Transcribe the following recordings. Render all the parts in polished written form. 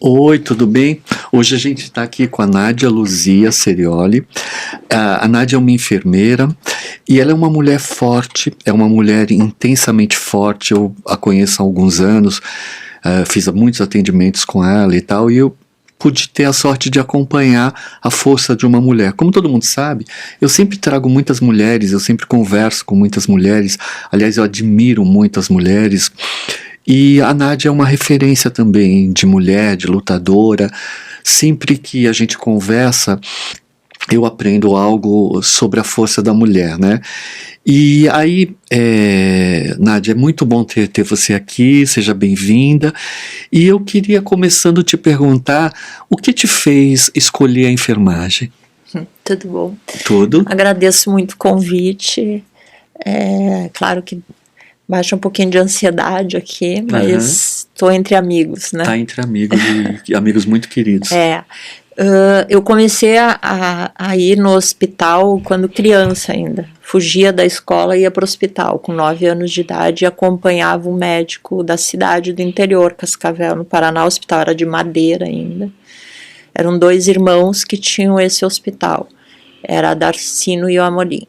Oi, tudo bem? Hoje a gente está aqui com a Nádia Luzia Serioli. A Nádia é uma enfermeira e ela é uma mulher forte, é uma mulher intensamente forte. Eu a conheço há alguns anos, fiz muitos atendimentos com ela e tal, e eu pude ter a sorte de acompanhar a força de uma mulher. Como todo mundo sabe, eu sempre trago muitas mulheres, eu sempre converso com muitas mulheres. Aliás, eu admiro muitas mulheres. E a Nádia é uma referência também de mulher, de lutadora. Sempre que a gente conversa, eu aprendo algo sobre a força da mulher, né? E aí, Nádia, é muito bom ter você aqui, seja bem-vinda. E eu queria, começando, te perguntar, o que te fez escolher a enfermagem? Tudo bom? Tudo. Agradeço muito o convite. Claro que baixa um pouquinho de ansiedade aqui, mas estou entre amigos, né? Está entre amigos e amigos muito queridos. Eu comecei a ir no hospital quando criança ainda. Fugia da escola e ia para o hospital com 9 anos de idade e acompanhava um médico da cidade do interior, Cascavel, no Paraná. O hospital era de madeira ainda. Eram 2 irmãos que tinham esse hospital. Era a Darcino e o Amorim.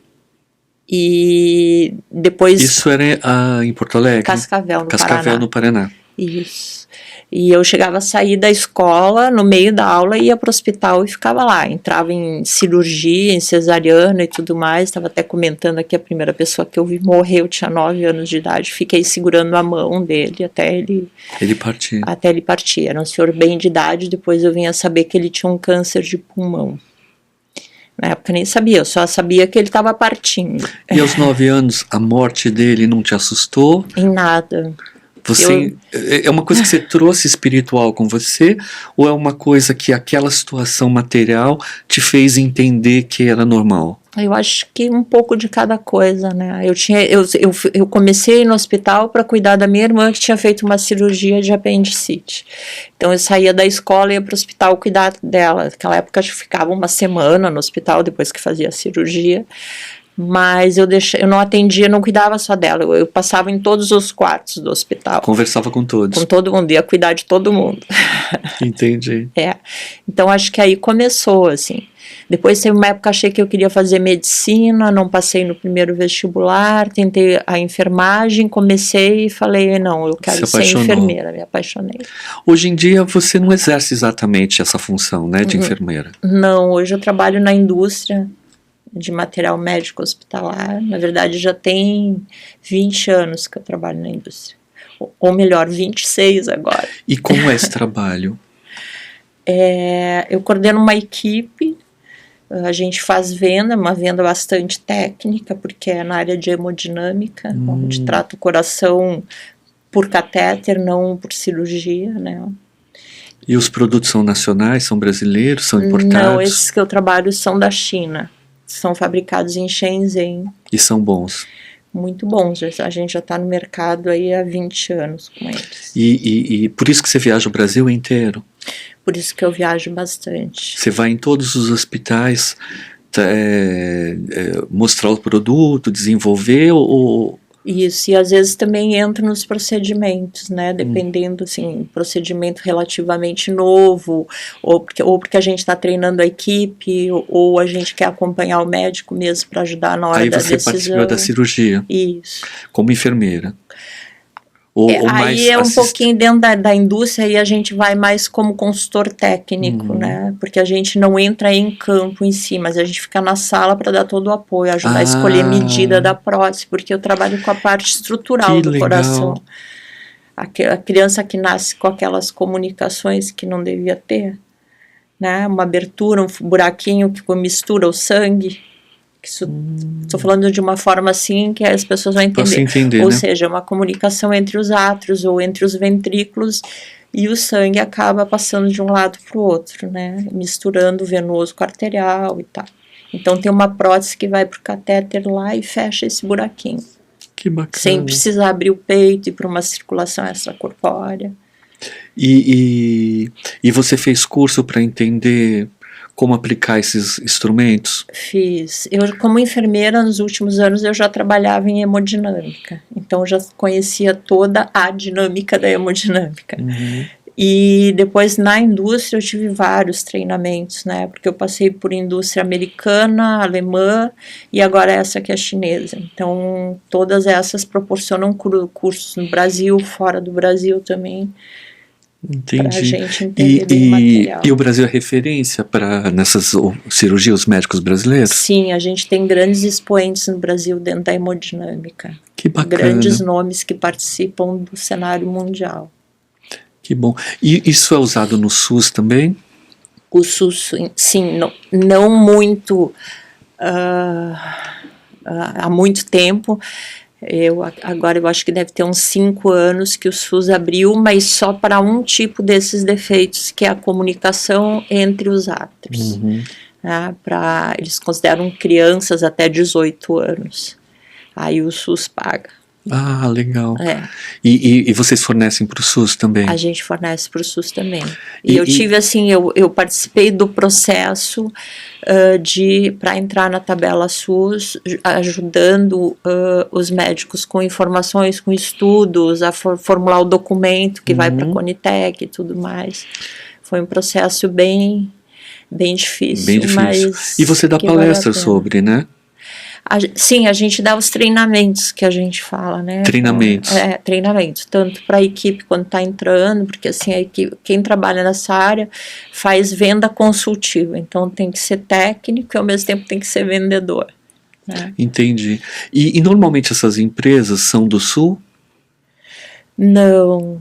E depois... Isso era em Porto Alegre? Cascavel, no Paraná. Isso. E eu chegava a sair da escola, no meio da aula, ia para o hospital e ficava lá. Entrava em cirurgia, em cesariana e tudo mais. Estava até comentando aqui, a primeira pessoa que eu vi morrer, eu tinha 9 anos de idade. Fiquei segurando a mão dele até ele partir. Até ele partir. Era um senhor bem de idade, depois eu vim a saber que ele tinha um câncer de pulmão. Na época eu nem sabia, eu só sabia que ele estava partindo. E aos 9 anos, a morte dele não te assustou? Em nada. É uma coisa que você trouxe espiritual com você, ou é uma coisa que aquela situação material te fez entender que era normal? Eu acho que um pouco de cada coisa, né? Eu comecei no hospital para cuidar da minha irmã que tinha feito uma cirurgia de apendicite. Então eu saía da escola e ia para o hospital cuidar dela. Naquela época eu ficava uma semana no hospital depois que fazia a cirurgia. Mas eu não atendia, não cuidava só dela. Eu passava em todos os quartos do hospital. Conversava com todos. Com todo mundo, ia cuidar de todo mundo. Entendi. Então acho que aí começou, assim. Depois teve uma época que achei que eu queria fazer medicina, não passei no primeiro vestibular, tentei a enfermagem, comecei e falei, não, eu quero ser enfermeira, me apaixonei. Hoje em dia você não exerce exatamente essa função, né, de enfermeira? Não, hoje eu trabalho na indústria de material médico hospitalar. Na verdade já tem 20 anos que eu trabalho na indústria, ou melhor, 26 agora. E como é esse trabalho? Eu coordeno uma equipe. A gente faz venda, uma venda bastante técnica, porque é na área de hemodinâmica, onde trata o coração por catéter, não por cirurgia, né? E os produtos são nacionais, são brasileiros, são importados? Não, esses que eu trabalho são da China, são fabricados em Shenzhen. E são bons? Muito bons, a gente já está no mercado aí há 20 anos com eles. E por isso que você viaja o Brasil inteiro? Por isso que eu viajo bastante. Você vai em todos os hospitais mostrar o produto, desenvolver ou... Isso, e às vezes também entra nos procedimentos, né, dependendo, assim, procedimento relativamente novo, ou porque a gente está treinando a equipe, ou a gente quer acompanhar o médico mesmo para ajudar na hora da decisão. Aí você participou da cirurgia? Isso. Como enfermeira? Aí é um pouquinho dentro da indústria e a gente vai mais como consultor técnico, né? Porque a gente não entra em campo em si, mas a gente fica na sala para dar todo o apoio, ajudar a escolher a medida da prótese, porque eu trabalho com a parte estrutural do coração. A criança que nasce com aquelas comunicações que não devia ter, né? Uma abertura, um buraquinho que mistura o sangue. Estou falando de uma forma assim que as pessoas vão entender. Ou seja, é uma comunicação entre os átrios ou entre os ventrículos e o sangue acaba passando de um lado para o outro, né? Misturando o venoso com o arterial e tal. Então tem uma prótese que vai para o catéter lá e fecha esse buraquinho. Que bacana. Sem precisar abrir o peito e para uma circulação extracorpórea. E você fez curso para entender como aplicar esses instrumentos? Fiz. Eu, como enfermeira, nos últimos anos, eu já trabalhava em hemodinâmica. Então, eu já conhecia toda a dinâmica da hemodinâmica. E depois na indústria eu tive vários treinamentos, né? Porque eu passei por indústria americana, alemã e agora essa que é chinesa. Então todas essas proporcionam cursos no Brasil, fora do Brasil também. Para a gente entender bem o material. E o Brasil é referência nessas cirurgias, os médicos brasileiros? Sim, a gente tem grandes expoentes no Brasil dentro da hemodinâmica. Que bacana. Grandes nomes que participam do cenário mundial. Que bom. E isso é usado no SUS também? O SUS, sim, não muito há muito tempo. Agora eu acho que deve ter uns 5 anos que o SUS abriu, mas só para um tipo desses defeitos, que é a comunicação entre os átrios. Uhum. Né, eles consideram crianças até 18 anos. Aí o SUS paga. Ah, legal. É. E vocês fornecem para o SUS também? A gente fornece para o SUS também. Eu tive assim, eu participei do processo para entrar na tabela SUS, ajudando os médicos com informações, com estudos, a formular o documento que vai para a Conitec e tudo mais. Foi um processo bem difícil. Bem difícil. Mas e você dá palestras sobre, né? Sim, a gente dá os treinamentos que a gente fala, né? Treinamentos. Treinamentos, tanto para a equipe quando está entrando, porque assim, quem trabalha nessa área faz venda consultiva, então tem que ser técnico e ao mesmo tempo tem que ser vendedor. Né? Entendi. E normalmente essas empresas são do Sul? Não.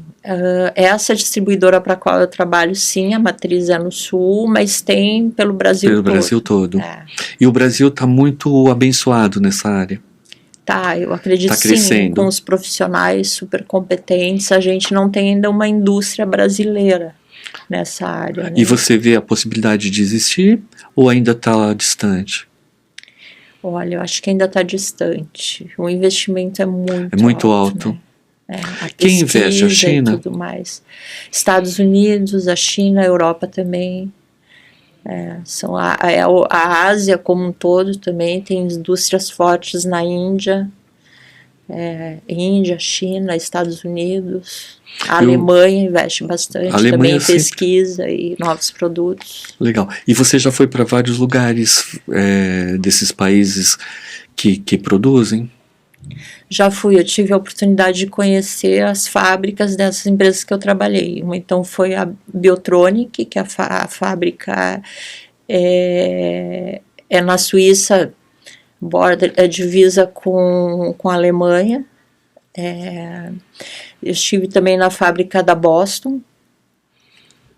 Essa distribuidora para a qual eu trabalho, sim, a matriz é no Sul, mas tem pelo Brasil todo. Pelo Brasil todo. E o Brasil está muito abençoado nessa área. Tá, eu acredito sim, com os profissionais super competentes, a gente não tem ainda uma indústria brasileira nessa área. Né? E você vê a possibilidade de existir ou ainda está distante? Olha, eu acho que ainda está distante. O investimento é muito alto. Né? Quem investe? A China? E tudo mais. Estados Unidos, a China, a Europa também. A Ásia como um todo também tem indústrias fortes na Índia. Índia, China, Estados Unidos. A Alemanha investe bastante também em pesquisa e novos produtos. Legal. E você já foi para vários lugares desses países que produzem? Já fui, eu tive a oportunidade de conhecer as fábricas dessas empresas que eu trabalhei. Uma então foi a Biotronic, que a fábrica é na Suíça, divisa com a Alemanha. Eu estive também na fábrica da Boston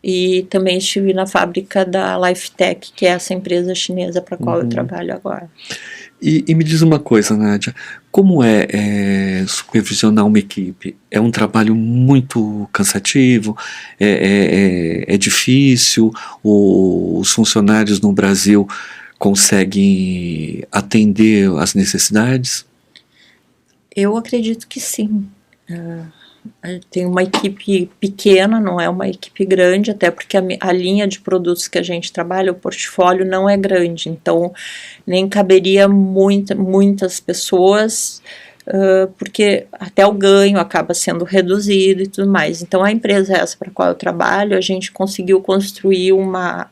e também estive na fábrica da Lifetech, que é essa empresa chinesa para a qual eu trabalho agora. E me diz uma coisa, Nádia, como é supervisionar uma equipe? É um trabalho muito cansativo? É difícil? Os funcionários no Brasil conseguem atender às necessidades? Eu acredito que sim. Tem uma equipe pequena, não é uma equipe grande, até porque a linha de produtos que a gente trabalha, o portfólio não é grande, então nem caberia muitas pessoas, porque até o ganho acaba sendo reduzido e tudo mais. Então a empresa essa para a qual eu trabalho, a gente conseguiu construir uma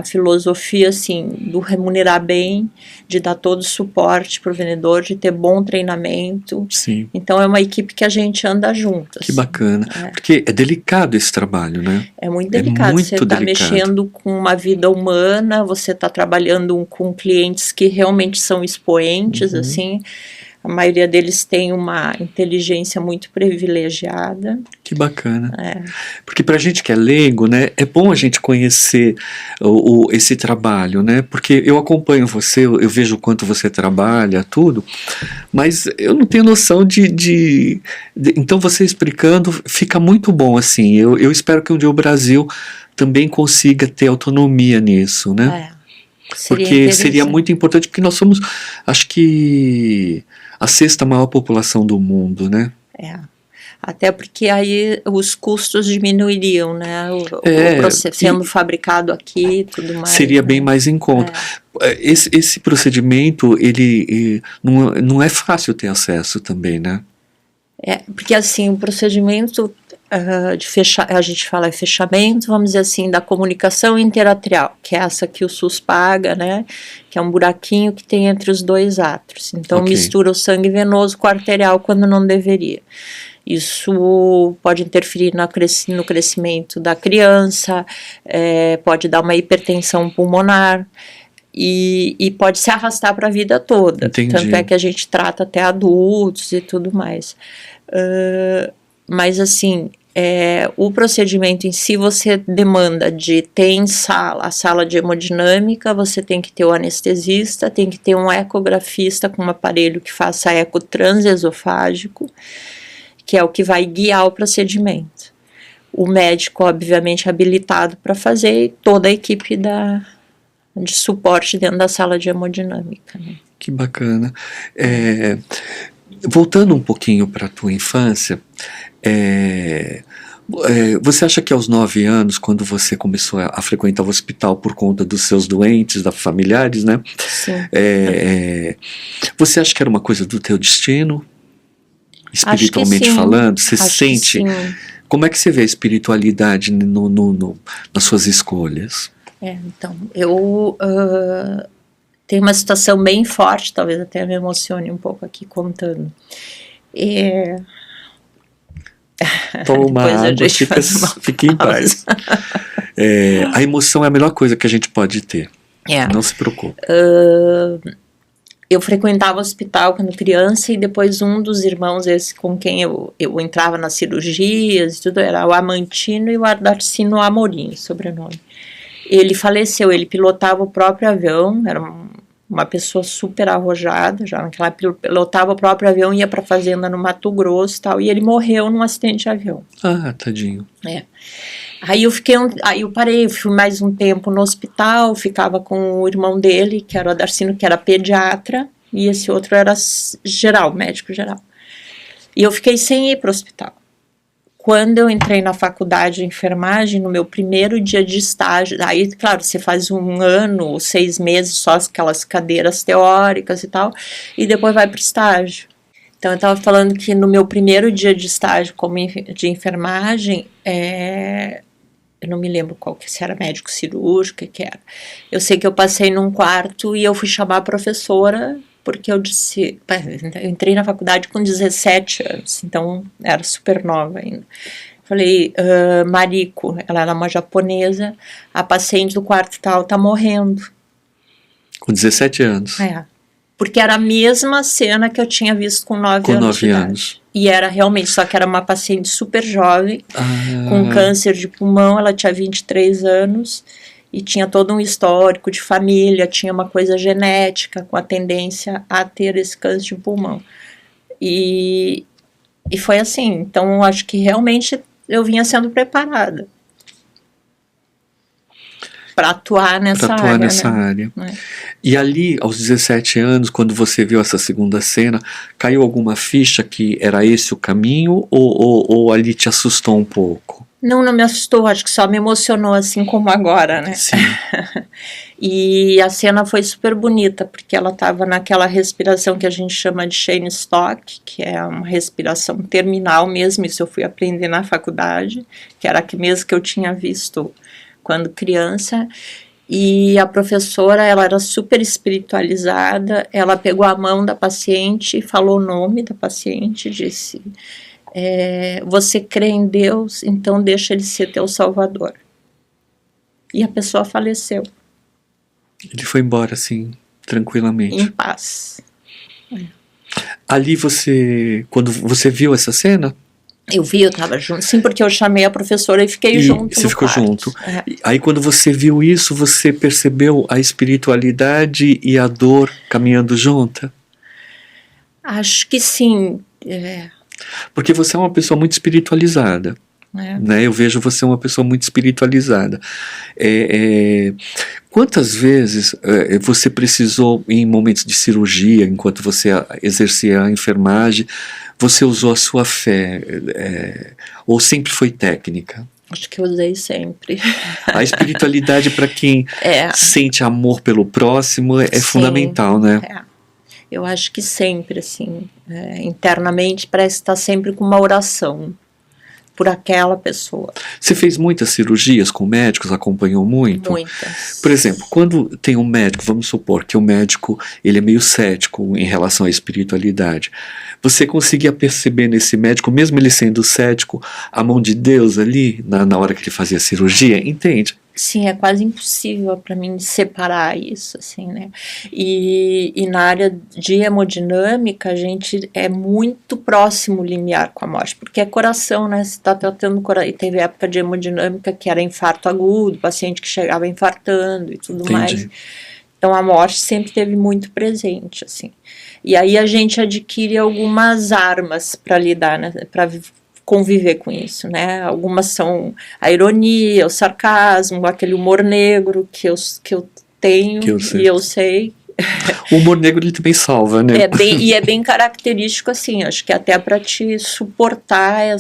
filosofia assim, do remunerar bem, de dar todo o suporte para o vendedor, de ter bom treinamento. Sim. Então é uma equipe que a gente anda junto. Que bacana, porque é delicado esse trabalho, né? É muito delicado, você está mexendo com uma vida humana, você está trabalhando com clientes que realmente são expoentes, assim. A maioria deles tem uma inteligência muito privilegiada. Que bacana. Porque pra gente que é leigo, né, é bom a gente conhecer esse trabalho, né? Porque eu acompanho você, eu vejo o quanto você trabalha, tudo, mas eu não tenho noção então você explicando fica muito bom, assim. Eu espero que um dia o Brasil também consiga ter autonomia nisso, né? Porque seria muito importante, porque nós somos, acho que, a 6ª maior população do mundo, né? Até porque aí os custos diminuiriam, né? Sendo fabricado aqui e tudo mais. Seria bem mais em conta. Esse procedimento, ele não é fácil ter acesso também, né? Porque assim, o procedimento a gente fala fechamento, vamos dizer assim, da comunicação interatrial, que é essa que o SUS paga, né, que é um buraquinho que tem entre os dois átrios. Então mistura o sangue venoso com o arterial quando não deveria. Isso pode interferir no crescimento da criança, pode dar uma hipertensão pulmonar e pode se arrastar para a vida toda. Entendi. Tanto é que a gente trata até adultos e tudo mais. Mas assim, o procedimento em si você demanda de ter em a sala de hemodinâmica, você tem que ter o anestesista, tem que ter um ecografista com um aparelho que faça eco transesofágico, que é o que vai guiar o procedimento. O médico, obviamente, habilitado para fazer, e toda a equipe de suporte dentro da sala de hemodinâmica. Né? Que bacana. Voltando um pouquinho para a tua infância, você acha que aos 9 anos, quando você começou a frequentar o hospital por conta dos seus doentes, da familiares, né? Sim. Você acha que era uma coisa do teu destino? Espiritualmente falando, você sente? Como é que você vê a espiritualidade nas suas escolhas? Então, eu tenho uma situação bem forte, talvez até me emocione um pouco aqui contando. Toma água, fique em paz. A emoção é a melhor coisa que a gente pode ter. Não se preocupe. Eu frequentava o hospital quando criança e depois um dos irmãos, esse com quem eu entrava nas cirurgias e tudo, era o Amantino e o Ardarcino Amorim, sobrenome. Ele faleceu, ele pilotava o próprio avião, era uma pessoa super arrojada, já naquela pilotava o próprio avião, ia para fazenda no Mato Grosso e tal, e ele morreu num acidente de avião. Ah, tadinho. Aí eu parei, fui mais um tempo no hospital, ficava com o irmão dele, que era o Adarcino, que era pediatra, e esse outro era médico geral. E eu fiquei sem ir para o hospital. Quando eu entrei na faculdade de enfermagem, no meu primeiro dia de estágio, aí, claro, você faz 1 ano, 6 meses, só aquelas cadeiras teóricas e tal, e depois vai para o estágio. Então, eu estava falando que no meu primeiro dia de estágio de enfermagem, eu não me lembro se era médico cirúrgico, o que era. Eu sei que eu passei num quarto e eu fui chamar a professora, porque eu disse, eu entrei na faculdade com 17 anos, então era super nova ainda. Falei, Mariko, ela era uma japonesa, a paciente do quarto tal tá morrendo. Com 17 anos? Porque era a mesma cena que eu tinha visto com 9 anos de idade. E era realmente, só que era uma paciente super jovem, com câncer de pulmão, ela tinha 23 anos, e tinha todo um histórico de família, tinha uma coisa genética, com a tendência a ter esse câncer de pulmão. E foi assim, então eu acho que realmente eu vinha sendo preparada para atuar nessa área. E ali, aos 17 anos, quando você viu essa segunda cena, caiu alguma ficha que era esse o caminho, ou ali te assustou um pouco? Não me assustou, acho que só me emocionou, assim como agora, né? Sim. E a cena foi super bonita, porque ela estava naquela respiração que a gente chama de Cheyne-Stokes, que é uma respiração terminal mesmo, isso eu fui aprender na faculdade, que era que mesmo que eu tinha visto quando criança, e a professora, ela era super espiritualizada, ela pegou a mão da paciente, falou o nome da paciente, disse, você crê em Deus, então deixa ele ser teu salvador. E a pessoa faleceu. Ele foi embora, assim, tranquilamente. Em paz. Ali quando você viu essa cena? Eu vi, eu estava junto, sim, porque eu chamei a professora e fiquei junto. Você ficou junto. Aí quando você viu isso, você percebeu a espiritualidade e a dor caminhando junta? Acho que sim. Porque você é uma pessoa muito espiritualizada. Né? Eu vejo você uma pessoa muito espiritualizada. Quantas vezes você precisou, em momentos de cirurgia, enquanto você exercia a enfermagem, você usou a sua fé? Ou sempre foi técnica? Acho que eu usei sempre. A espiritualidade, para quem sente amor pelo próximo, é fundamental, né? Eu acho que sempre, assim, internamente, parece estar sempre com uma oração por aquela pessoa. Você fez muitas cirurgias com médicos, acompanhou muito? Muitas. Por exemplo, quando tem um médico, vamos supor que o médico ele é meio cético em relação à espiritualidade, você conseguia perceber nesse médico, mesmo ele sendo cético, a mão de Deus ali, na hora que ele fazia a cirurgia? Entende? Sim, é quase impossível para mim separar isso, assim, né? E na área de hemodinâmica, a gente é muito próximo o limiar com a morte, porque é coração, né? Você está tratando coração. E teve época de hemodinâmica que era infarto agudo, paciente que chegava infartando e tudo Entendi. mais. Então a morte sempre esteve muito presente, assim. E aí a gente adquire algumas armas para lidar, né? Para conviver com isso, né? Algumas são a ironia, o sarcasmo, aquele humor negro que eu tenho e eu sei. O humor negro ele também salva, né? É bem característico, assim, acho que até para te suportar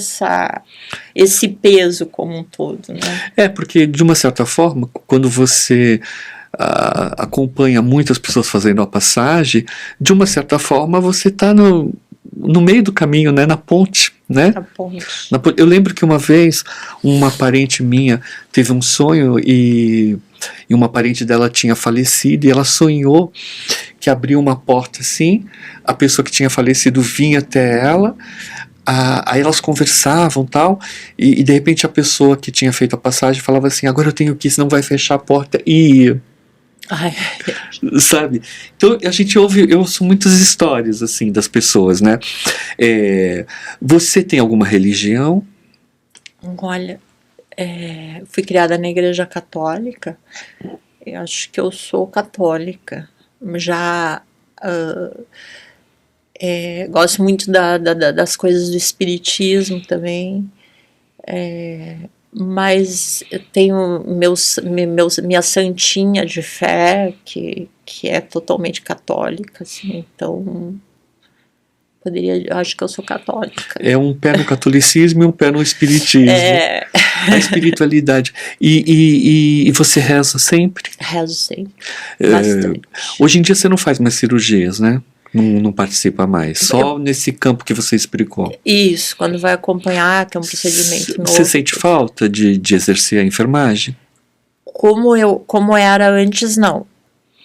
esse peso como um todo, né? Porque de uma certa forma, quando você acompanha muitas pessoas fazendo a passagem, de uma certa forma você está no meio do caminho, né? Na ponte, né? Na ponte. Eu lembro que uma vez uma parente minha teve um sonho e uma parente dela tinha falecido e ela sonhou que abriu uma porta assim, a pessoa que tinha falecido vinha até ela, aí elas conversavam tal, e de repente a pessoa que tinha feito a passagem falava assim, agora eu tenho que ir, senão vai fechar a porta, e ia. Ai, sabe? Então a gente eu ouço muitas histórias assim das pessoas, né? Você tem alguma religião? Olha, fui criada na igreja católica, eu acho que eu sou católica, já gosto muito das coisas do espiritismo também, mas eu tenho minha santinha de fé, que é totalmente católica, assim, então acho que eu sou católica. É um pé no catolicismo e um pé no espiritismo. A espiritualidade. E você reza sempre? Rezo sempre, bastante. Hoje em dia você não faz mais cirurgias, né? Não participa mais, só nesse campo que você explicou. Isso, quando vai acompanhar, que é um procedimento novo. Você sente falta de exercer a enfermagem? Como era antes, não.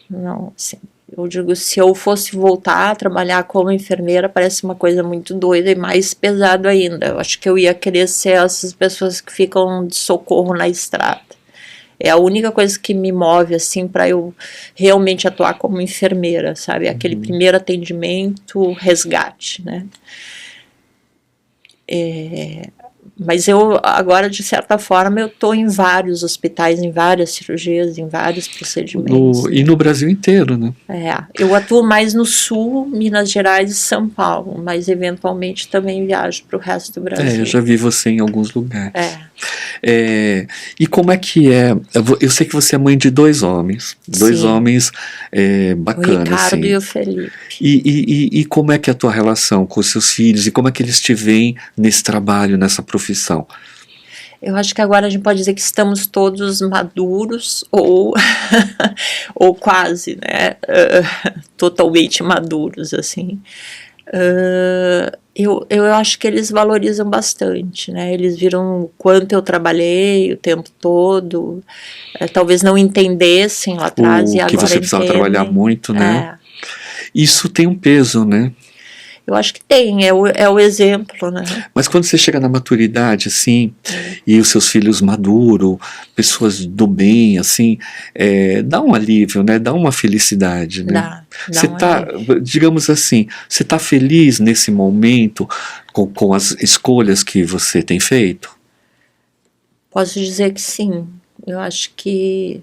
Não, assim, eu digo, se eu fosse voltar a trabalhar como enfermeira, parece uma coisa muito doida e mais pesado ainda. Eu acho que eu ia querer ser essas pessoas que ficam de socorro na estrada. É a única coisa que me move, assim, para eu realmente atuar como enfermeira, sabe? Aquele primeiro atendimento, resgate, né? Mas eu, agora, de certa forma, eu estou em vários hospitais, em várias cirurgias, em vários procedimentos. E no Brasil inteiro, né? Eu atuo mais no Sul, Minas Gerais e São Paulo, mas eventualmente também viajo para o resto do Brasil. Eu já vi você em alguns lugares. E como é que é? Eu sei que você é mãe de 2 homens. Sim. 2 homens bacanas. O Ricardo assim. e o Felipe. E como é que é a tua relação com os seus filhos? E como é que eles te veem nesse trabalho, nessa profissão? Eu acho que agora a gente pode dizer que estamos todos maduros ou quase, né? Totalmente maduros, assim. Eu acho que eles valorizam bastante, né? Eles viram o quanto eu trabalhei o tempo todo, talvez não entendessem lá atrás e agora que você precisava trabalhar muito, né? Isso tem um peso, né? Eu acho que tem, é o exemplo, né? Mas quando você chega na maturidade, assim, e os seus filhos maduros, pessoas do bem, assim, dá um alívio, né? Dá uma felicidade, né? Dá você tá, digamos assim, você tá feliz nesse momento com as escolhas que você tem feito? Posso dizer que sim. Eu acho que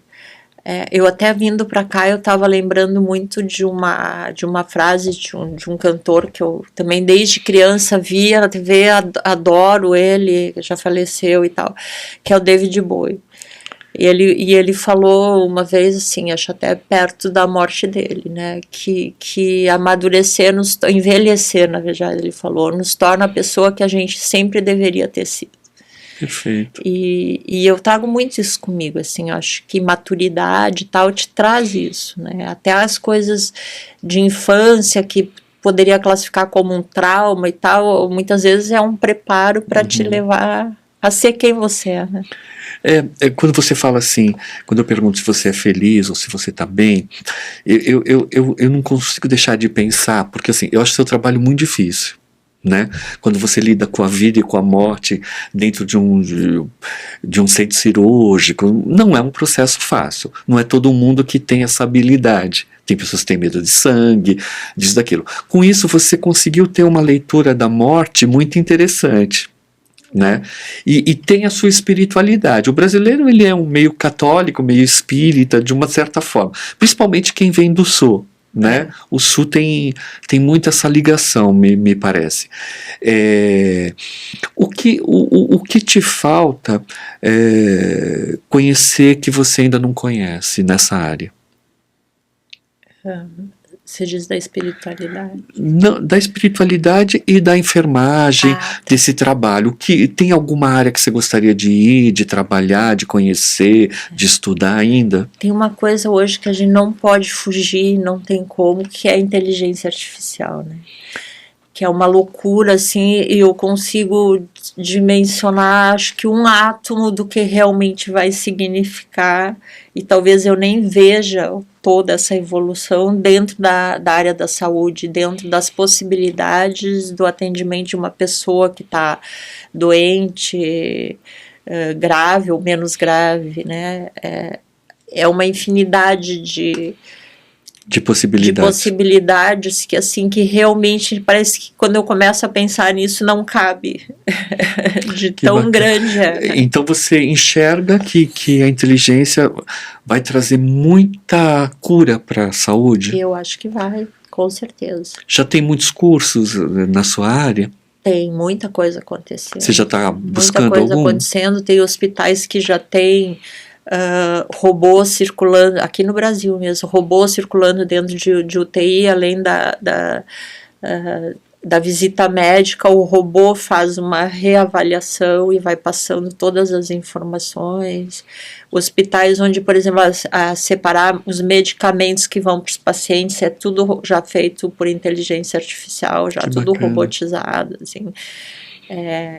eu até vindo para cá eu estava lembrando muito de uma frase de um cantor que eu também desde criança via na TV, adoro ele, já faleceu e tal, que é o David Bowie. E ele falou uma vez assim, acho até perto da morte dele, né, que amadurecer, envelhecer, na verdade, ele falou, nos torna a pessoa que a gente sempre deveria ter sido. Perfeito. E eu trago muito isso comigo, assim, eu acho que maturidade e tal te traz isso, né, até as coisas de infância que poderia classificar como um trauma e tal, muitas vezes é um preparo para te levar a ser quem você é, né? Quando você fala assim, quando eu pergunto se você é feliz ou se você está bem, eu não consigo deixar de pensar, porque assim, eu acho seu trabalho muito difícil, né? Quando você lida com a vida e com a morte dentro de um centro cirúrgico, não é um processo fácil, não é todo mundo que tem essa habilidade. Tem pessoas que têm medo de sangue, disso, daquilo. Com isso, você conseguiu ter uma leitura da morte muito interessante, né? E tem a sua espiritualidade. O brasileiro, ele é um meio católico, meio espírita, de uma certa forma, principalmente quem vem do sul, né? O sul tem muito essa ligação, me parece. O que te falta conhecer que você ainda não conhece nessa área? Você diz da espiritualidade? Não, da espiritualidade e da enfermagem, desse trabalho. Tem alguma área que você gostaria de ir, de trabalhar, de conhecer, de estudar ainda? Tem uma coisa hoje que a gente não pode fugir, não tem como, que é a inteligência artificial, né? Que é uma loucura, assim, e eu consigo dimensionar, acho que um átomo do que realmente vai significar, e talvez eu nem veja toda essa evolução dentro da área da saúde, dentro das possibilidades do atendimento de uma pessoa que está doente, grave ou menos grave, né? É uma infinidade de possibilidades que, assim, que realmente parece que quando eu começo a pensar nisso não cabe de que tão bacana. Grande é. Então você enxerga que a inteligência vai trazer muita cura para a saúde? Eu acho que vai, com certeza. Já tem muitos cursos na sua área? Tem muita coisa acontecendo. Você já está buscando algum? Muita coisa acontecendo, tem hospitais que já têm robôs circulando, aqui no Brasil mesmo, robôs circulando dentro de UTI, além da visita médica, o robô faz uma reavaliação e vai passando todas as informações. Hospitais onde, por exemplo, a separar os medicamentos que vão para os pacientes, é tudo já feito por inteligência artificial, já tudo robotizado, assim.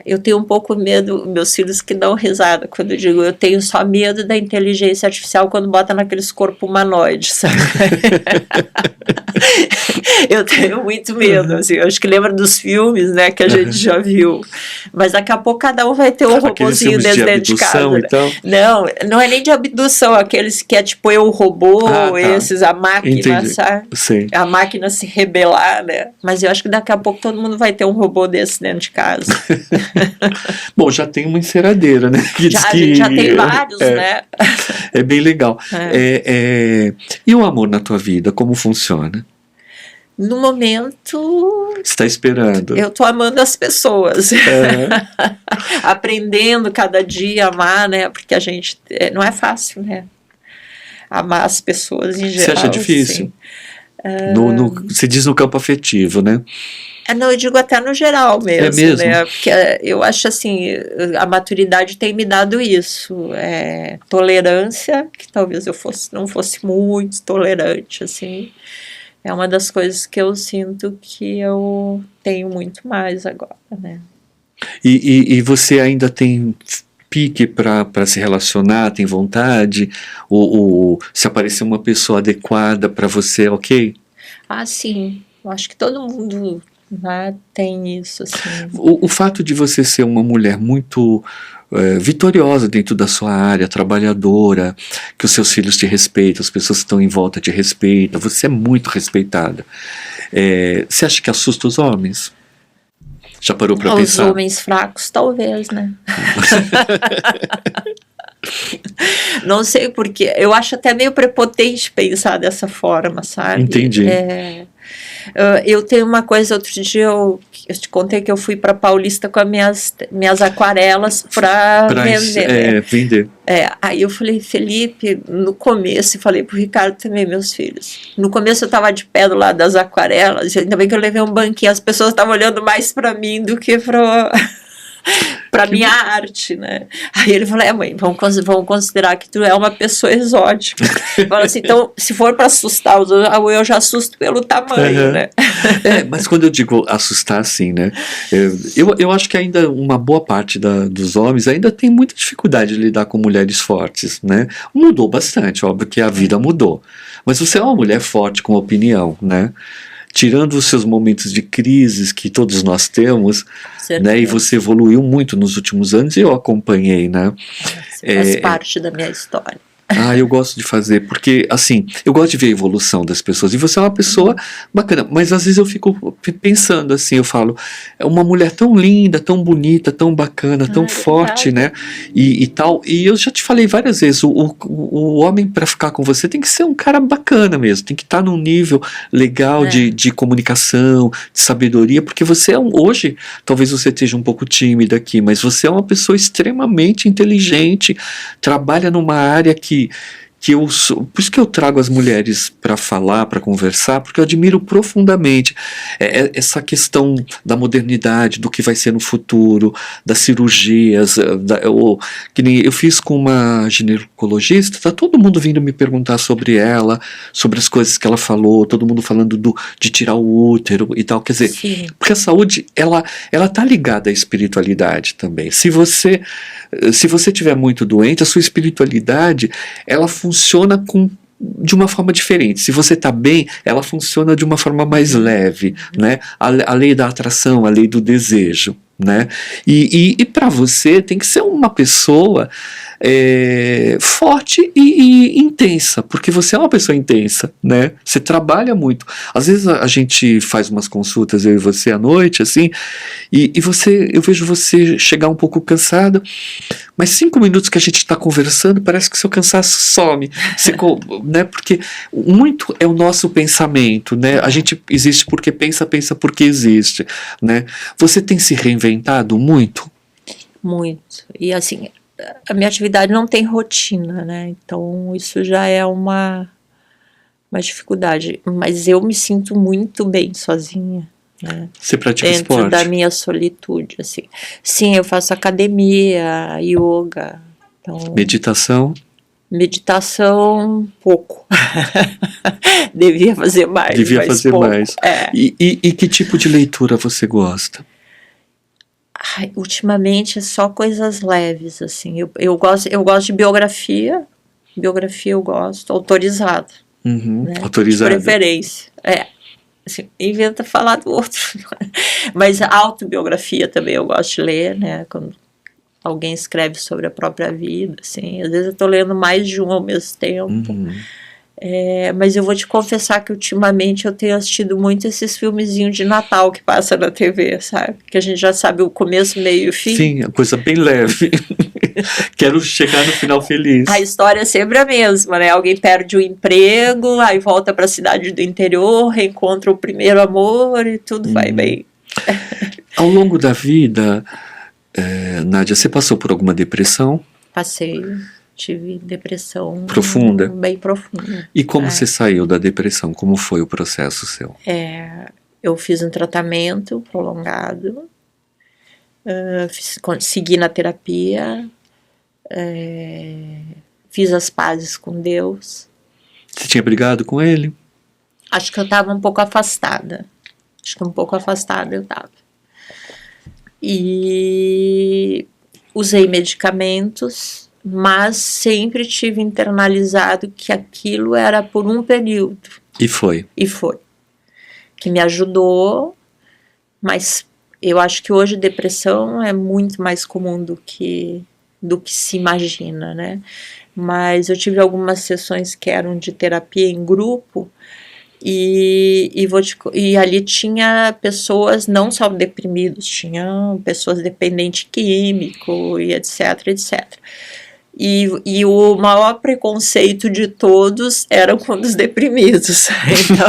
Eu tenho um pouco medo, meus filhos que dão risada quando eu digo, eu tenho só medo da inteligência artificial quando bota naqueles corpos humanoides, sabe? Eu tenho muito medo, assim, eu acho que lembra dos filmes, né, que a gente já viu, mas daqui a pouco cada um vai ter um robôzinho dentro de casa, então? Não é nem de abdução, aqueles que é tipo eu robô, esses, a máquina, sabe? Sim. A máquina se rebelar, né, mas eu acho que daqui a pouco todo mundo vai ter um robô desse dentro de casa. Bom, já tem uma enceradeira, né? Já tem vários, né? É bem legal. E o amor na tua vida, como funciona? No momento... Você está esperando? Eu estou amando as pessoas. Aprendendo cada dia a amar, né? Porque a gente... não é fácil, né? Amar as pessoas em geral. Você acha difícil? Você diz no campo afetivo, né? Não, eu digo até no geral mesmo, né? Porque eu acho assim, a maturidade tem me dado isso, tolerância, que talvez eu não fosse muito tolerante, assim, é uma das coisas que eu sinto que eu tenho muito mais agora, né? E você ainda tem pique para se relacionar, tem vontade? Ou se aparecer uma pessoa adequada para você, ok? Sim, eu acho que todo mundo... tem isso, assim. O fato de você ser uma mulher muito vitoriosa dentro da sua área, trabalhadora, que os seus filhos te respeitam, as pessoas que estão em volta te respeitam, você é muito respeitada. Você acha que assusta os homens? Já parou para pensar? Os homens fracos, talvez, né? Não sei porque, eu acho até meio prepotente pensar dessa forma, sabe? Entendi. Eu tenho uma coisa, outro dia eu te contei que eu fui para Paulista com as minhas aquarelas para vender. Aí eu falei, Felipe, no começo, e falei pro Ricardo também, meus filhos, no começo eu tava de pé do lado das aquarelas, ainda bem que eu levei um banquinho, as pessoas estavam olhando mais para mim do que para minha arte, né? Aí ele falou, mãe, vamos considerar que tu é uma pessoa exótica. Falou assim, então, se for para assustar os outros, eu já assusto pelo tamanho, né? Mas quando eu digo assustar, assim, né? Eu acho que ainda uma boa parte dos homens ainda tem muita dificuldade de lidar com mulheres fortes, né? Mudou bastante, óbvio que a vida mudou. Mas você é uma mulher forte com opinião, né? Tirando os seus momentos de crises que todos nós temos, né? E você evoluiu muito nos últimos anos e eu acompanhei, né? Você faz parte da minha história. Eu gosto de fazer, porque, assim, eu gosto de ver a evolução das pessoas, e você é uma pessoa bacana, mas às vezes eu fico pensando assim, eu falo, é uma mulher tão linda, tão bonita, tão bacana, tão forte, né, e tal, e eu já te falei várias vezes, o homem para ficar com você tem que ser um cara bacana mesmo, tem que estar num nível legal de comunicação, de sabedoria, porque você hoje, talvez você esteja um pouco tímida aqui, mas você é uma pessoa extremamente inteligente, trabalha numa área que por isso que eu trago as mulheres para falar, para conversar, porque eu admiro profundamente essa questão da modernidade, do que vai ser no futuro, das cirurgias, que nem eu fiz com uma ginecologista, tá todo mundo vindo me perguntar sobre ela, sobre as coisas que ela falou, todo mundo falando de tirar o útero e tal, quer dizer, sim, porque a saúde, ela tá ligada à espiritualidade também. Se você estiver muito doente, a sua espiritualidade, ela funciona de uma forma diferente. Se você está bem, ela funciona de uma forma mais leve, né? A lei da atração, a lei do desejo, né? E para você tem que ser uma pessoa forte e intensa, porque você é uma pessoa intensa, né? Você trabalha muito. Às vezes a gente faz umas consultas, eu e você à noite, assim, e eu vejo você chegar um pouco cansada, mas 5 minutos que a gente está conversando, parece que seu cansaço some, né? Porque muito é o nosso pensamento, né? A gente existe porque pensa porque existe, né? Você tem se reinventado muito? Muito. E assim, a minha atividade não tem rotina, né? Então isso já é uma dificuldade. Mas eu me sinto muito bem sozinha, né? Você pratica esporte? Dentro da minha solitude, assim. Sim, eu faço academia, yoga. Então, Meditação, pouco. Devia fazer mais. Devia fazer pouco. Mais. E que tipo de leitura você gosta? Ultimamente é só coisas leves, assim. Eu gosto de biografia. Biografia eu gosto, autorizado. Né? Autorizado. De preferência. Assim, inventa falar do outro. Mas a autobiografia também eu gosto de ler, né? Quando alguém escreve sobre a própria vida, assim. Às vezes eu tô lendo mais de um ao mesmo tempo. Mas eu vou te confessar que ultimamente eu tenho assistido muito esses filmezinhos de Natal que passa na TV, sabe? Que a gente já sabe o começo, meio e o fim. Sim, a coisa bem leve. Quero chegar no final feliz. A história é sempre a mesma, né? Alguém perde o emprego, aí volta para a cidade do interior, reencontra o primeiro amor e tudo vai bem. Ao longo da vida, Nádia, você passou por alguma depressão? Passei. Tive depressão profunda. Bem profunda. E como você saiu da depressão? Como foi o processo seu? Eu fiz um tratamento prolongado, segui na terapia, fiz as pazes com Deus. Você tinha brigado com ele? Acho que eu estava um pouco afastada. Eu estava. E usei medicamentos, mas sempre tive internalizado que aquilo era por um período. E foi. Que me ajudou, mas eu acho que hoje depressão é muito mais comum do que se imagina, né? Mas eu tive algumas sessões que eram de terapia em grupo e ali tinha pessoas não só deprimidos, tinha pessoas dependentes químico e etc, etc. E o maior preconceito de todos era com os deprimidos. Então,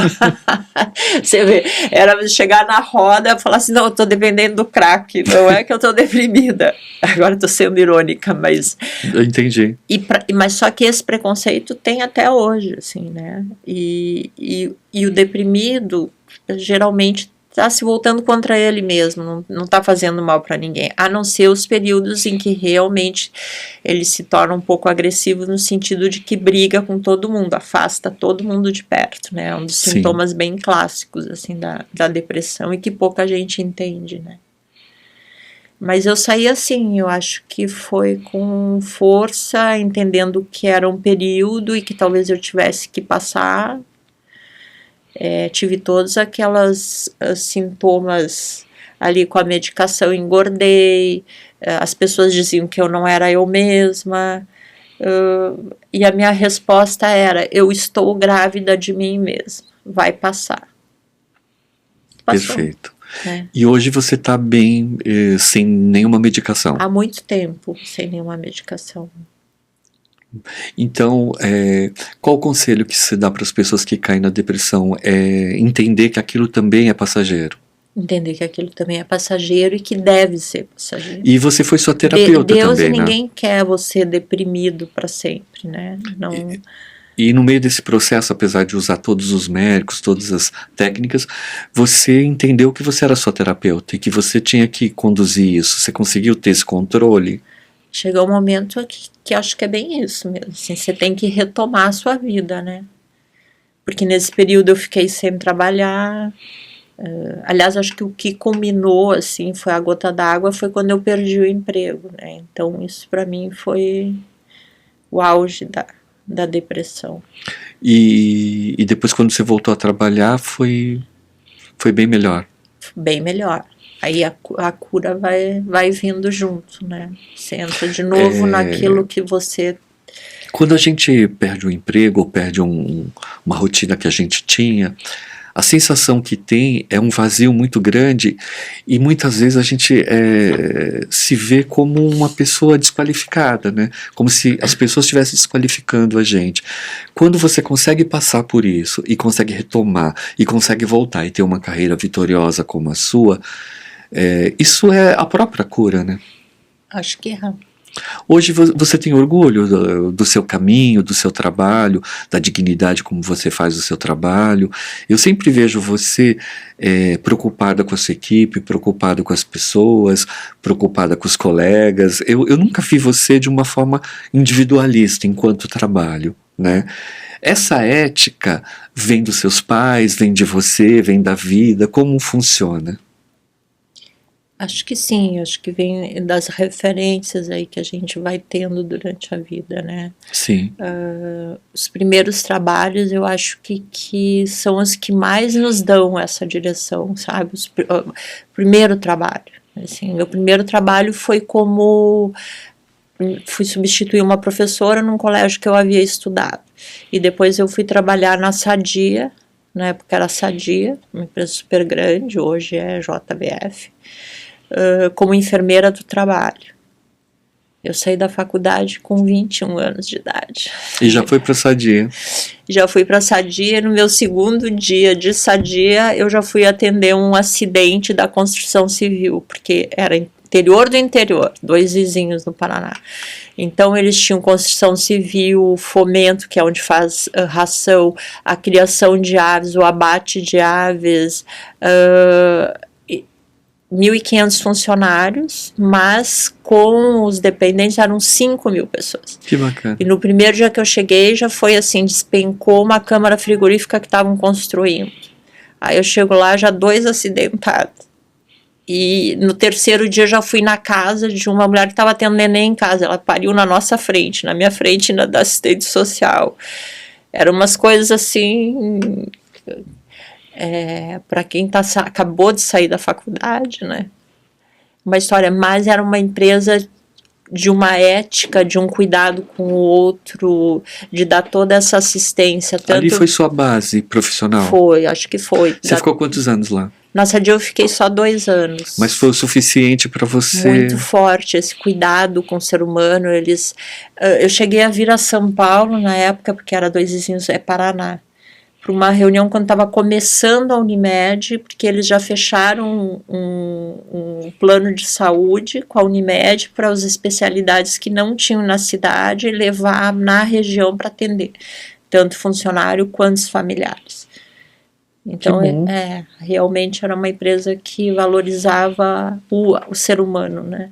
você vê, era chegar na roda e falar assim, não, eu tô dependendo do crack, não é que eu tô deprimida. Agora eu tô sendo irônica, mas... Eu entendi. Mas só que esse preconceito tem até hoje, assim, né? E o deprimido, geralmente, está se voltando contra ele mesmo, não está fazendo mal para ninguém, a não ser os períodos em que realmente ele se torna um pouco agressivo no sentido de que briga com todo mundo, afasta todo mundo de perto, né? É um dos sintomas bem clássicos, assim, da depressão e que pouca gente entende, né? Mas eu saí assim, eu acho que foi com força, entendendo que era um período e que talvez eu tivesse que passar. Tive todos aqueles sintomas ali com a medicação, engordei, as pessoas diziam que eu não era eu mesma, e a minha resposta era: eu estou grávida de mim mesma, vai passar. Passou. Perfeito. E hoje você está bem, sem nenhuma medicação? Há muito tempo sem nenhuma medicação. Então, qual o conselho que se dá para as pessoas que caem na depressão? É entender que aquilo também é passageiro. Entender que aquilo também é passageiro e que deve ser passageiro. E você foi sua terapeuta Deus também, ninguém né? quer você deprimido para sempre, né? Não... E no meio desse processo, apesar de usar todos os médicos, todas as técnicas, você entendeu que você era sua terapeuta e que você tinha que conduzir isso. Você conseguiu ter esse controle? Chegou um momento que acho que é bem isso mesmo. Assim, você tem que retomar a sua vida, né? Porque nesse período eu fiquei sem trabalhar. Aliás, acho que o que culminou, assim, foi a gota d'água, foi quando eu perdi o emprego, né? Então isso para mim foi o auge da depressão. E depois, quando você voltou a trabalhar, foi bem melhor? Bem melhor. Aí a cura vai vindo junto, né? Você entra de novo naquilo que você... Quando a gente perde um emprego ou perde uma rotina que a gente tinha, a sensação que tem é um vazio muito grande e muitas vezes a gente se vê como uma pessoa desqualificada, né? Como se as pessoas estivessem desqualificando a gente. Quando você consegue passar por isso e consegue retomar e consegue voltar e ter uma carreira vitoriosa como a sua, isso é a própria cura, né? Acho que é. Hoje você tem orgulho do seu caminho, do seu trabalho, da dignidade como você faz o seu trabalho. Eu sempre vejo você preocupada com a sua equipe, preocupada com as pessoas, preocupada com os colegas. Eu nunca vi você de uma forma individualista enquanto trabalho, né? Essa ética vem dos seus pais, vem de você, vem da vida, como funciona? Acho que sim, acho que vem das referências aí que a gente vai tendo durante a vida, né? Sim. Os primeiros trabalhos eu acho que são os que mais nos dão essa direção, sabe? O primeiro trabalho, assim, meu primeiro trabalho foi como... Fui substituir uma professora num colégio que eu havia estudado. E depois eu fui trabalhar na Sadia, na época era Sadia, uma empresa super grande, hoje é JBF, como enfermeira do trabalho. Eu saí da faculdade com 21 anos de idade. E já foi para Sadia? Já fui para Sadia. No meu segundo dia de Sadia, eu já fui atender um acidente da construção civil, porque era interior do interior, 2 vizinhos no Paraná. Então eles tinham construção civil, fomento, que é onde faz ração, a criação de aves, o abate de aves, 1.500 funcionários, mas com os dependentes eram 5.000 pessoas. Que bacana. E no primeiro dia que eu cheguei, já foi assim, despencou uma câmara frigorífica que estavam construindo. Aí eu chego lá, já 2 acidentados. E no terceiro dia já fui na casa de uma mulher que estava tendo neném em casa. Ela pariu na nossa frente, na minha frente e na da assistente social. Eram umas coisas assim... para quem acabou de sair da faculdade, né? Uma história, mas era uma empresa de uma ética, de um cuidado com o outro, de dar toda essa assistência. Ali foi sua base profissional? Foi, acho que foi. Você ficou quantos anos lá? Na Sadia eu fiquei só 2 anos. Mas foi o suficiente para você? Muito forte, esse cuidado com o ser humano. Eu cheguei a vir a São Paulo na época, porque era 2 vizinhos, Paraná, para uma reunião quando estava começando a Unimed, porque eles já fecharam um plano de saúde com a Unimed para as especialidades que não tinham na cidade e levar na região para atender, tanto funcionário quanto os familiares. Então, realmente era uma empresa que valorizava o ser humano, né?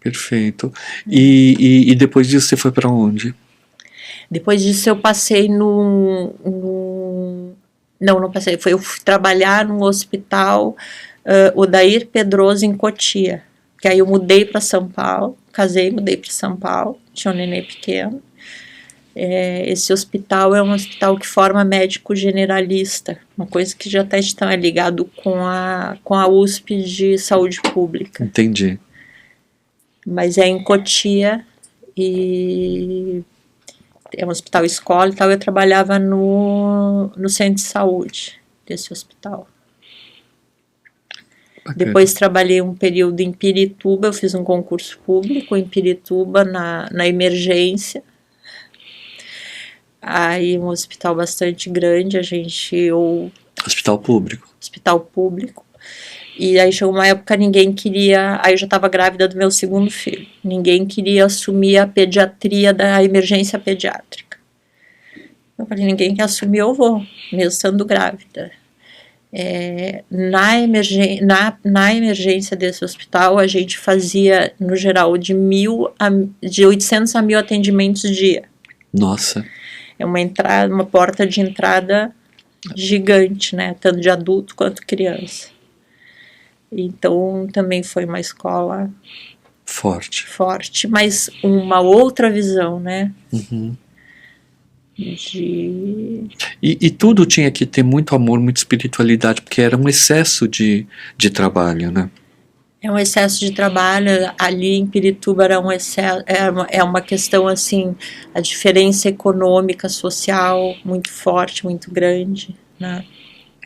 Perfeito. E depois disso você foi para onde? Depois disso eu passei Não passei. Eu fui trabalhar num hospital, Odair Pedroso, em Cotia. Que aí eu mudei para São Paulo, casei, mudei para São Paulo, tinha um neném pequeno. Esse hospital é um hospital que forma médico generalista, uma coisa que já está ligado com a USP de saúde pública. Entendi. Mas é em Cotia e é um hospital escola e tal. Eu trabalhava no centro de saúde desse hospital. Bacana. Depois trabalhei um período em Pirituba, eu fiz um concurso público em Pirituba na emergência. Aí um hospital bastante grande, Hospital público. Hospital público. E aí chegou uma época, ninguém queria... Aí eu já estava grávida do meu segundo filho. Ninguém queria assumir a pediatria da emergência pediátrica. Eu falei, ninguém quer assumir, eu vou, mesmo estando grávida. Na emergência desse hospital, a gente fazia, no geral, de 800 a 1.000 atendimentos dia. Nossa. É uma porta de entrada gigante, né? Tanto de adulto quanto criança. Então, também foi uma escola forte, mas uma outra visão, né? Uhum. E tudo tinha que ter muito amor, muita espiritualidade, porque era um excesso de trabalho, né? É um excesso de trabalho. Ali em Pirituba era um excesso, é uma questão assim, a diferença econômica, social, muito forte, muito grande, né?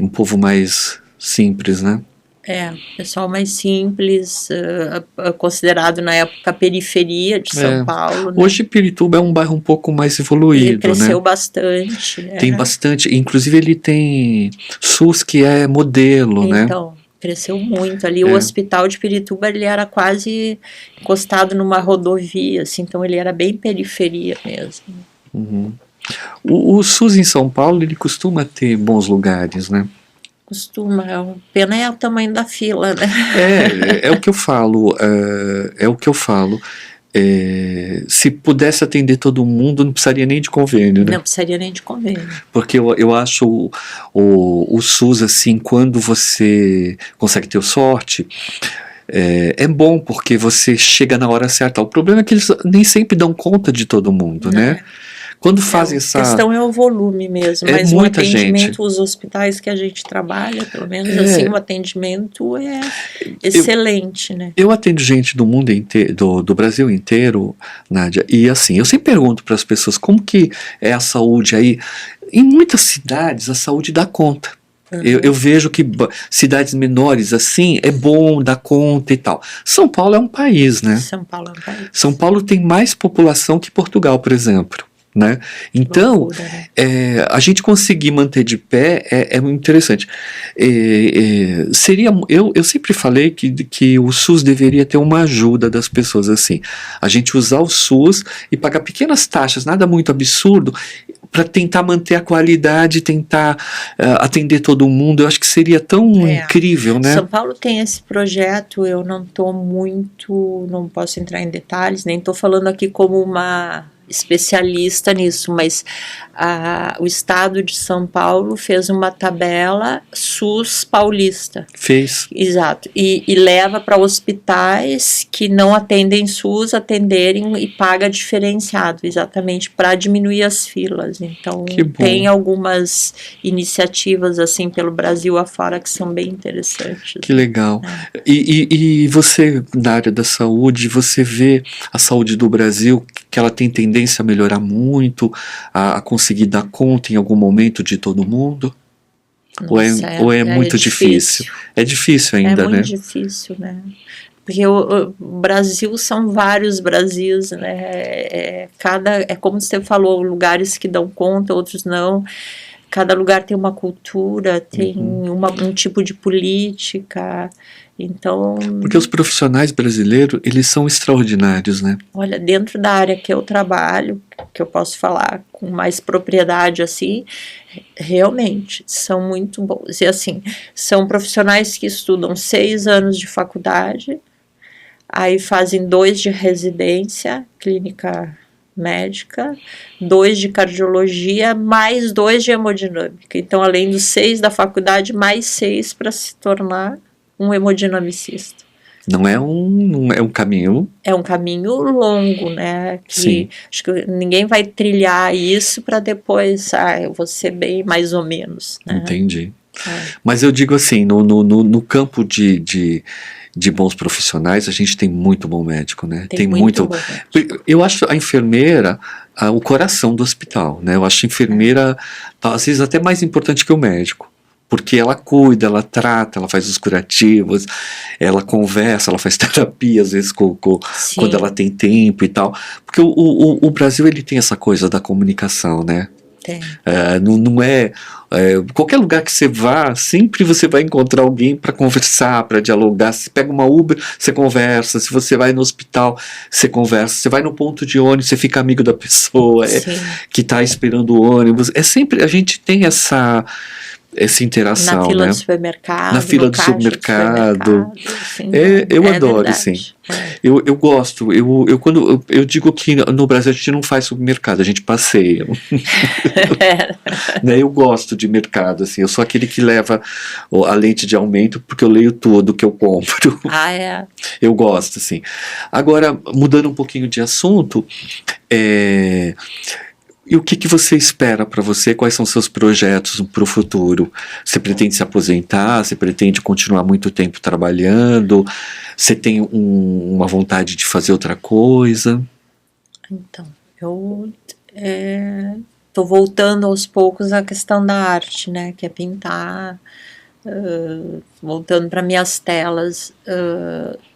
Um povo mais simples, né? Pessoal mais simples, considerado na época periferia de São Paulo. Né? Hoje Pirituba é um bairro um pouco mais evoluído, ele cresceu bastante. Tem bastante, inclusive ele tem SUS que é modelo, né? Então, cresceu muito. Ali o hospital de Pirituba, ele era quase encostado numa rodovia, assim, então ele era bem periferia mesmo. Uhum. O SUS em São Paulo, ele costuma ter bons lugares, né? Costuma, a pena é o tamanho da fila, né? É o que eu falo, se pudesse atender todo mundo, não precisaria nem de convênio, né? Não precisaria nem de convênio. Porque eu acho o SUS, assim, quando você consegue ter sorte, é bom, porque você chega na hora certa. O problema é que eles nem sempre dão conta de todo mundo, né? Quando fazem essa... A questão é o volume mesmo, mas o atendimento, os hospitais que a gente trabalha, pelo menos assim, o atendimento é excelente, né? Eu atendo gente do mundo inteiro, do Brasil inteiro, Nádia, e assim, eu sempre pergunto para as pessoas como que é a saúde aí. Em muitas cidades, a saúde dá conta. Eu vejo que cidades menores assim, é bom dar conta e tal. São Paulo é um país, né? São Paulo é um país. São Paulo tem mais população que Portugal, por exemplo. Né? Então, loucura, né? A gente conseguir manter de pé é muito interessante. Eu sempre falei que o SUS deveria ter uma ajuda das pessoas, assim, a gente usar o SUS e pagar pequenas taxas, nada muito absurdo, para tentar manter a qualidade, tentar atender todo mundo. Eu acho que seria tão incrível, né? São Paulo tem esse projeto, eu não posso entrar em detalhes, nem estou falando aqui como uma especialista nisso, mas o estado de São Paulo fez uma tabela SUS paulista. Fez. Exato. E leva para hospitais que não atendem SUS atenderem e paga diferenciado, exatamente para diminuir as filas. Então tem algumas iniciativas assim pelo Brasil afora que são bem interessantes. Que legal. E você, na área da saúde, você vê a saúde do Brasil, que ela tem tendência a melhorar muito, a conseguir dar conta em algum momento de todo mundo? Nossa, ou é muito difícil? É difícil ainda, né? É muito difícil, né? Porque o Brasil são vários Brasis, né? É como você falou, lugares que dão conta, outros não. cada lugar tem uma cultura, tem um tipo de política, então... Porque os profissionais brasileiros, eles são extraordinários, né? Olha, dentro da área que eu trabalho, que eu posso falar com mais propriedade, assim, realmente, são muito bons. E, assim, são profissionais que estudam 6 anos de faculdade, aí fazem 2 de residência, clínica médica, 2 de cardiologia, mais 2 de hemodinâmica. Então, além dos 6 da faculdade, mais 6 para se tornar um hemodinamicista. Não é um caminho... É um caminho longo, né? Que acho que ninguém vai trilhar isso para depois, eu vou ser bem mais ou menos. Né? Entendi. Mas eu digo assim, no campo de bons profissionais, a gente tem muito bom médico, né? Tem muito bom médico. Eu acho a enfermeira o coração do hospital, né? Eu acho a enfermeira, às vezes, até mais importante que o médico. Porque ela cuida, ela trata, ela faz os curativos, ela conversa, ela faz terapia, às vezes, quando ela tem tempo e tal. Porque o Brasil, ele tem essa coisa da comunicação, né? Tem. Não é... qualquer lugar que você vá, sempre você vai encontrar alguém para conversar, para dialogar. Se pega uma Uber, você conversa. Se você vai no hospital, você conversa. Você vai no ponto de ônibus, você fica amigo da pessoa que está esperando o ônibus. É sempre... A gente tem essa interação, na fila né? do supermercado, na fila do supermercado. Assim, eu adoro, assim. Eu gosto. Quando eu digo que no Brasil a gente não faz supermercado, a gente passeia. Né? Eu gosto de mercado, assim. Eu sou aquele que leva a lente de aumento porque eu leio tudo que eu compro. Eu gosto, assim. Agora, mudando um pouquinho de assunto, e o que você espera para você? Quais são seus projetos para o futuro? Você pretende se aposentar? Você pretende continuar muito tempo trabalhando? Você tem uma vontade de fazer outra coisa? Então, eu estou voltando aos poucos à questão da arte, né? Que é pintar, voltando para minhas telas.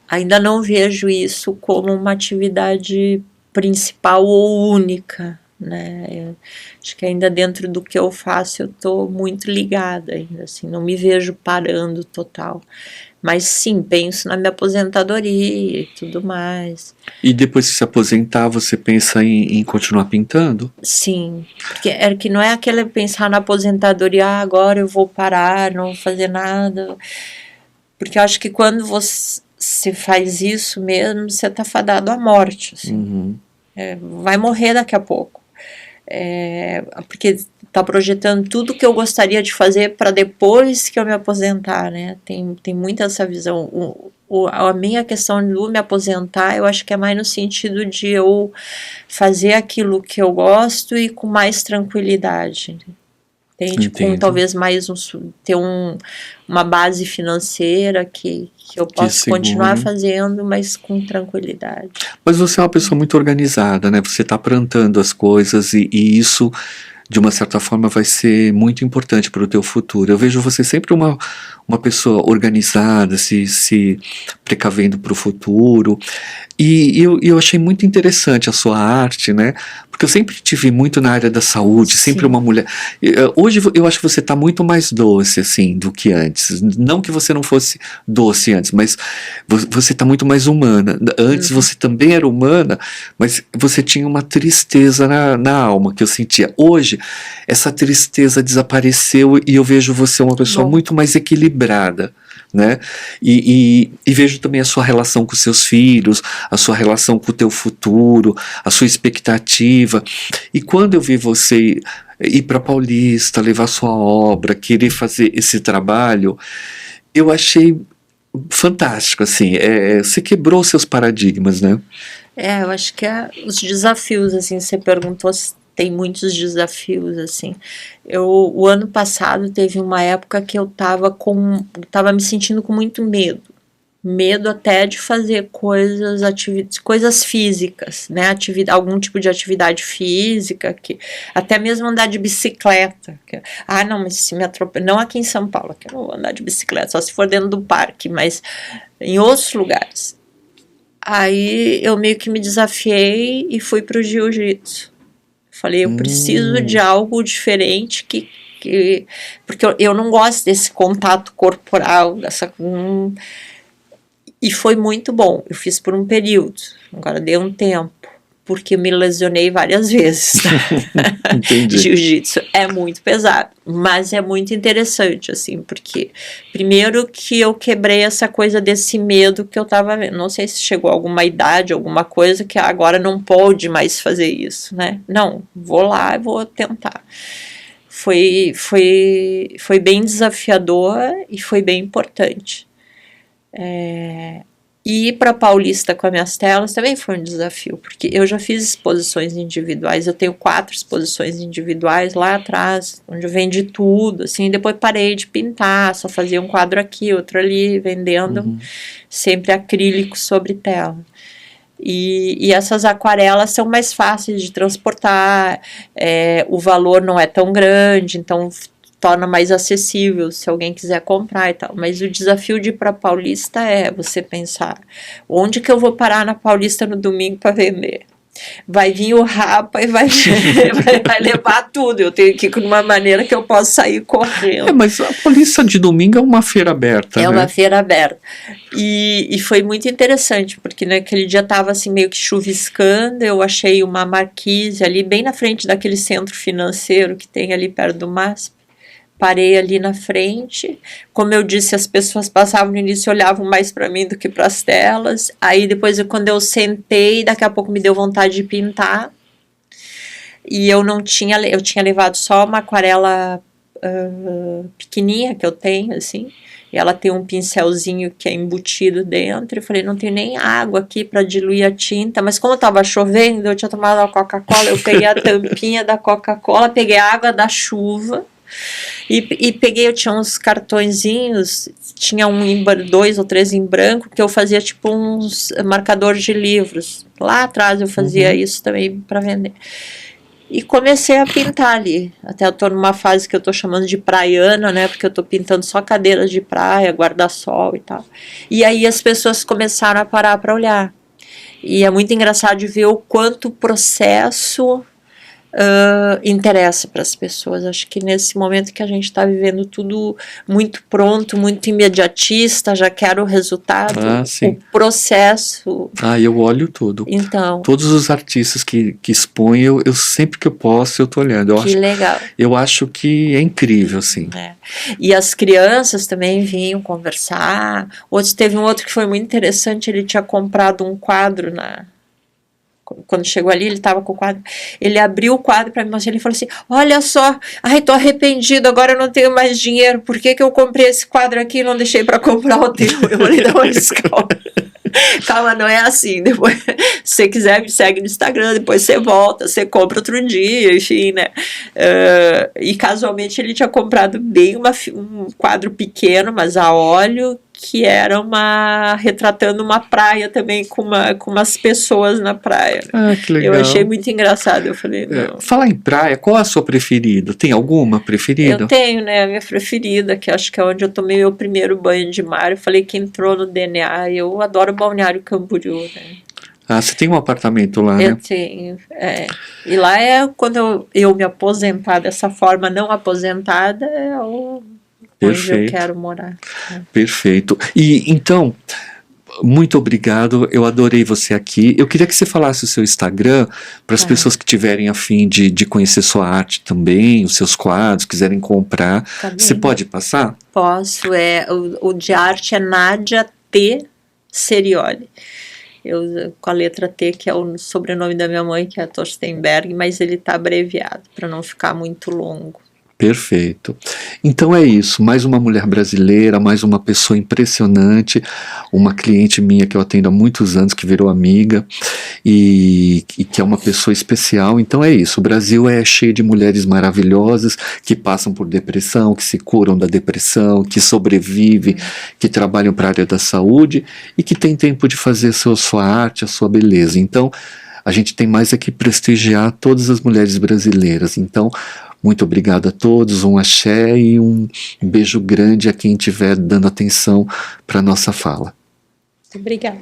Ainda não vejo isso como uma atividade principal ou única. Né? Acho que ainda dentro do que eu faço eu estou muito ligada ainda, assim, não me vejo parando total, mas sim, penso na minha aposentadoria e tudo mais. E depois de se aposentar, você pensa em continuar pintando? Sim, porque que não é aquele pensar na aposentadoria, agora eu vou parar, não vou fazer nada, porque eu acho que quando você faz isso mesmo, você está fadado à morte, assim. Vai morrer daqui a pouco. Porque está projetando tudo que eu gostaria de fazer para depois que eu me aposentar, né? Tem muito essa visão. A minha questão do me aposentar, eu acho que é mais no sentido de eu fazer aquilo que eu gosto e com mais tranquilidade. Entende? Com talvez mais ter uma base financeira que eu possa continuar fazendo, mas com tranquilidade. Mas você é uma pessoa muito organizada, né? Você está plantando as coisas e isso, de uma certa forma, vai ser muito importante para o teu futuro. Eu vejo você sempre uma pessoa organizada, se precavendo para o futuro. E eu achei muito interessante a sua arte, né? Porque eu sempre tive muito na área da saúde, sempre uma mulher. Hoje eu acho que você está muito mais doce, assim, do que antes. Não que você não fosse doce antes, mas você está muito mais humana. Antes você também era humana, mas você tinha uma tristeza na alma que eu sentia. Hoje, essa tristeza desapareceu e eu vejo você uma pessoa muito mais equilibrada. Né? E vejo também a sua relação com seus filhos, a sua relação com o teu futuro, a sua expectativa. E quando eu vi você ir para Paulista, levar sua obra, querer fazer esse trabalho, eu achei fantástico, assim. Você quebrou seus paradigmas, né? Eu acho que os desafios, assim, você perguntou se tem muitos desafios, assim. O ano passado teve uma época que eu tava me sentindo com muito medo até de fazer coisas físicas, né? Algum tipo de atividade física, até mesmo andar de bicicleta. Não, mas se me atropelar, não aqui em São Paulo, que eu não vou andar de bicicleta, só se for dentro do parque, mas em outros lugares. Aí eu meio que me desafiei e fui pro jiu-jitsu. Falei, eu preciso de algo diferente que porque eu não gosto desse contato corporal, e foi muito bom. Eu fiz por um período, agora deu um tempo, porque eu me lesionei várias vezes. Entendi. Jiu-jitsu é muito pesado, mas é muito interessante, assim, porque primeiro que eu quebrei essa coisa desse medo que eu tava vendo. Não sei se chegou a alguma idade, alguma coisa que agora não pode mais fazer isso, né? Não, vou lá e vou tentar. Foi bem desafiador e foi bem importante. E ir para Paulista com as minhas telas também foi um desafio, porque eu já fiz exposições individuais, eu tenho 4 exposições individuais lá atrás, onde eu vendi tudo, assim, depois parei de pintar, só fazia um quadro aqui, outro ali, vendendo sempre acrílico sobre tela. E essas aquarelas são mais fáceis de transportar, o valor não é tão grande, então torna mais acessível se alguém quiser comprar e tal. Mas o desafio de ir para Paulista é você pensar, onde que eu vou parar na Paulista no domingo para vender? Vai vir o rapa e vai levar tudo. Eu tenho que ir de uma maneira que eu possa sair correndo. Mas a Paulista de domingo é uma feira aberta, né? Uma feira aberta. E foi muito interessante, porque naquele dia estava assim meio que chuviscando, eu achei uma marquise ali, bem na frente daquele centro financeiro que tem ali perto do MASP. Parei ali na frente, como eu disse, as pessoas passavam no início e olhavam mais para mim do que para as telas. Aí depois, quando eu sentei, daqui a pouco me deu vontade de pintar. E eu tinha levado só uma aquarela pequenininha que eu tenho, assim. E ela tem um pincelzinho que é embutido dentro. Eu falei, não tem nem água aqui para diluir a tinta. Mas como estava chovendo, eu tinha tomado a Coca-Cola, eu peguei a tampinha da Coca-Cola, peguei a água da chuva. E peguei, eu tinha uns cartõezinhos, tinha 2 ou 3 em branco, que eu fazia tipo uns marcadores de livros. Lá atrás eu fazia isso também para vender. E comecei a pintar ali. Até eu tô numa fase que eu tô chamando de praiana, né? Porque eu tô pintando só cadeiras de praia, guarda-sol e tal. E aí as pessoas começaram a parar para olhar. E é muito engraçado de ver o quanto o processo interessa para as pessoas. Acho que nesse momento que a gente está vivendo tudo muito pronto, muito imediatista, já quero o resultado, o processo. Eu olho tudo. Então, todos os artistas que expõem, eu sempre que eu posso, eu tô olhando. Legal. Eu acho que é incrível, assim. E as crianças também vinham conversar. Teve um outro que foi muito interessante, ele tinha comprado um quadro quando chegou ali, ele estava com o quadro, ele abriu o quadro para mim mostrar, ele falou assim, olha só, tô arrependido, agora eu não tenho mais dinheiro, por que eu comprei esse quadro aqui e não deixei para comprar o teu? Eu falei, não, calma, não é assim, depois, se você quiser me segue no Instagram, depois você volta, você compra outro dia, enfim, né, e casualmente ele tinha comprado bem um quadro pequeno, mas a óleo, que era retratando uma praia também, com umas pessoas na praia. Que legal. Eu achei muito engraçado, eu falei, não. Falar em praia, qual a sua preferida? Tem alguma preferida? Eu tenho, né, a minha preferida, que acho que é onde eu tomei meu primeiro banho de mar, eu falei que entrou no DNA, eu adoro Balneário Camboriú, né. Você tem um apartamento lá, né? Eu tenho, e lá quando eu me aposentar dessa forma não aposentada, onde eu quero morar. Perfeito. E então, muito obrigado, eu adorei você aqui. Eu queria que você falasse o seu Instagram para as pessoas que tiverem a fim de conhecer sua arte também, os seus quadros, quiserem comprar. Você pode passar? Posso, o de arte é Nádia T. Serioli. Com a letra T, que é o sobrenome da minha mãe, que é Torstenberg, mas ele está abreviado, para não ficar muito longo. Perfeito. Então é isso, mais uma mulher brasileira, mais uma pessoa impressionante, uma cliente minha que eu atendo há muitos anos, que virou amiga e que é uma pessoa especial. Então é isso, o Brasil é cheio de mulheres maravilhosas que passam por depressão, que se curam da depressão, que sobrevivem, que trabalham para a área da saúde e que tem tempo de fazer sua arte, a sua beleza. Então a gente tem mais aqui prestigiar todas as mulheres brasileiras. Então, muito obrigado a todos, um axé e um beijo grande a quem estiver dando atenção para a nossa fala. Obrigada.